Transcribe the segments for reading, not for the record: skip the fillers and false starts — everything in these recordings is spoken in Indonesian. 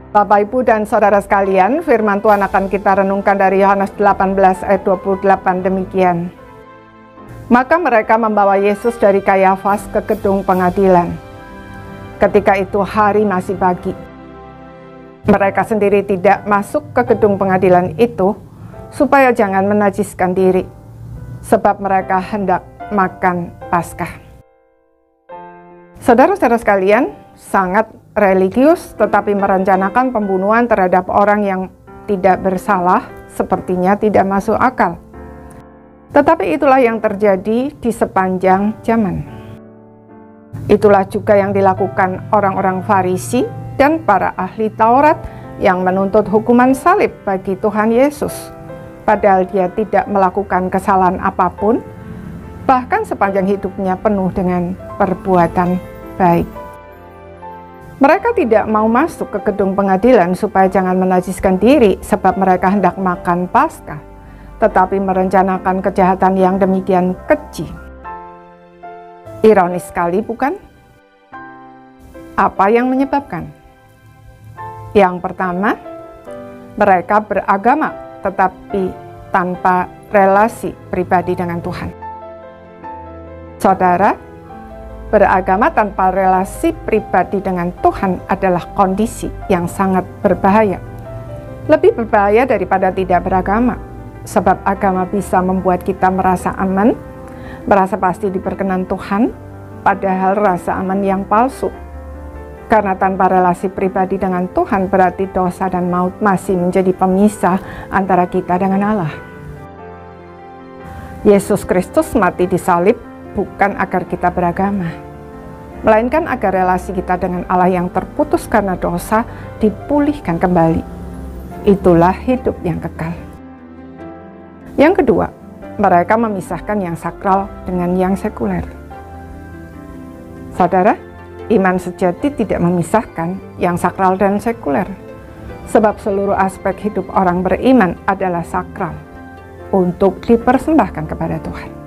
Bapak, Ibu, dan Saudara sekalian, firman Tuhan akan kita renungkan dari Yohanes 18 ayat 28 demikian. Maka mereka membawa Yesus dari Kayafas ke gedung pengadilan. Ketika itu hari masih pagi. Mereka sendiri tidak masuk ke gedung pengadilan itu supaya jangan menajiskan diri, sebab mereka hendak makan Paskah. Saudara-saudara sekalian, sangat religius tetapi merencanakan pembunuhan terhadap orang yang tidak bersalah sepertinya tidak masuk akal. Tetapi itulah yang terjadi di sepanjang zaman. Itulah juga yang dilakukan orang-orang Farisi dan para ahli Taurat yang menuntut hukuman salib bagi Tuhan Yesus. Padahal dia tidak melakukan kesalahan apapun, bahkan sepanjang hidupnya penuh dengan perbuatan baik. Mereka tidak mau masuk ke gedung pengadilan supaya jangan menajiskan diri sebab mereka hendak makan Paskah, tetapi merencanakan kejahatan yang demikian keji. Ironis sekali, bukan? Apa yang menyebabkan? Yang pertama, mereka beragama tetapi tanpa relasi pribadi dengan Tuhan. Saudara, beragama tanpa relasi pribadi dengan Tuhan adalah kondisi yang sangat berbahaya. Lebih berbahaya daripada tidak beragama, sebab agama bisa membuat kita merasa aman, merasa pasti diperkenan Tuhan, padahal rasa aman yang palsu. Karena tanpa relasi pribadi dengan Tuhan berarti dosa dan maut masih menjadi pemisah antara kita dengan Allah. Yesus Kristus mati di salib bukan agar kita beragama, melainkan agar relasi kita dengan Allah yang terputus karena dosa dipulihkan kembali. Itulah hidup yang kekal. Yang kedua, mereka memisahkan yang sakral dengan yang sekuler. Saudara, iman sejati tidak memisahkan yang sakral dan sekuler, sebab seluruh aspek hidup orang beriman adalah sakral untuk dipersembahkan kepada Tuhan.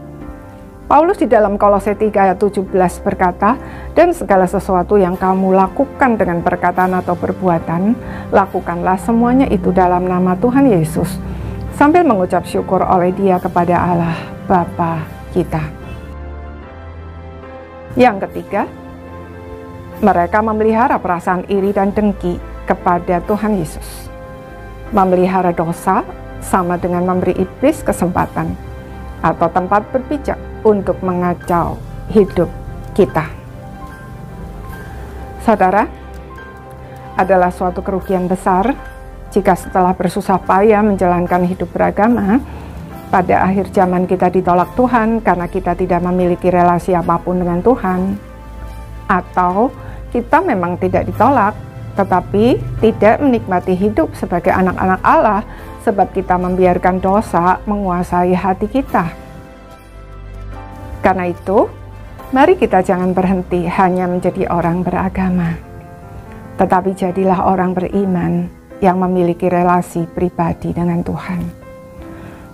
Paulus di dalam Kolose 3 ayat 17 berkata, "Dan segala sesuatu yang kamu lakukan dengan perkataan atau perbuatan, lakukanlah semuanya itu dalam nama Tuhan Yesus, sambil mengucap syukur oleh Dia kepada Allah Bapa kita." Yang ketiga, mereka memelihara perasaan iri dan dengki kepada Tuhan Yesus. Memelihara dosa sama dengan memberi iblis kesempatan atau tempat berpijak untuk mengacau hidup kita. Saudara, adalah suatu kerugian besar jika setelah bersusah payah menjalankan hidup beragama, pada akhir zaman kita ditolak Tuhan karena kita tidak memiliki relasi apapun dengan Tuhan. Atau kita memang tidak ditolak, tetapi tidak menikmati hidup sebagai anak-anak Allah sebab kita membiarkan dosa menguasai hati kita. Karena itu, mari kita jangan berhenti hanya menjadi orang beragama, tetapi jadilah orang beriman yang memiliki relasi pribadi dengan Tuhan.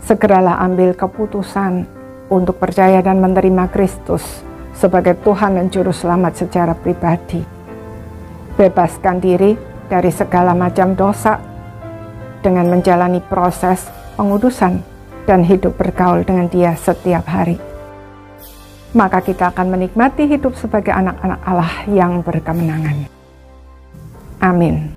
Segeralah ambil keputusan untuk percaya dan menerima Kristus sebagai Tuhan dan Juru Selamat secara pribadi. Bebaskan diri dari segala macam dosa dengan menjalani proses pengudusan dan hidup bergaul dengan Dia setiap hari. Maka kita akan menikmati hidup sebagai anak-anak Allah yang berkemenangan. Amin.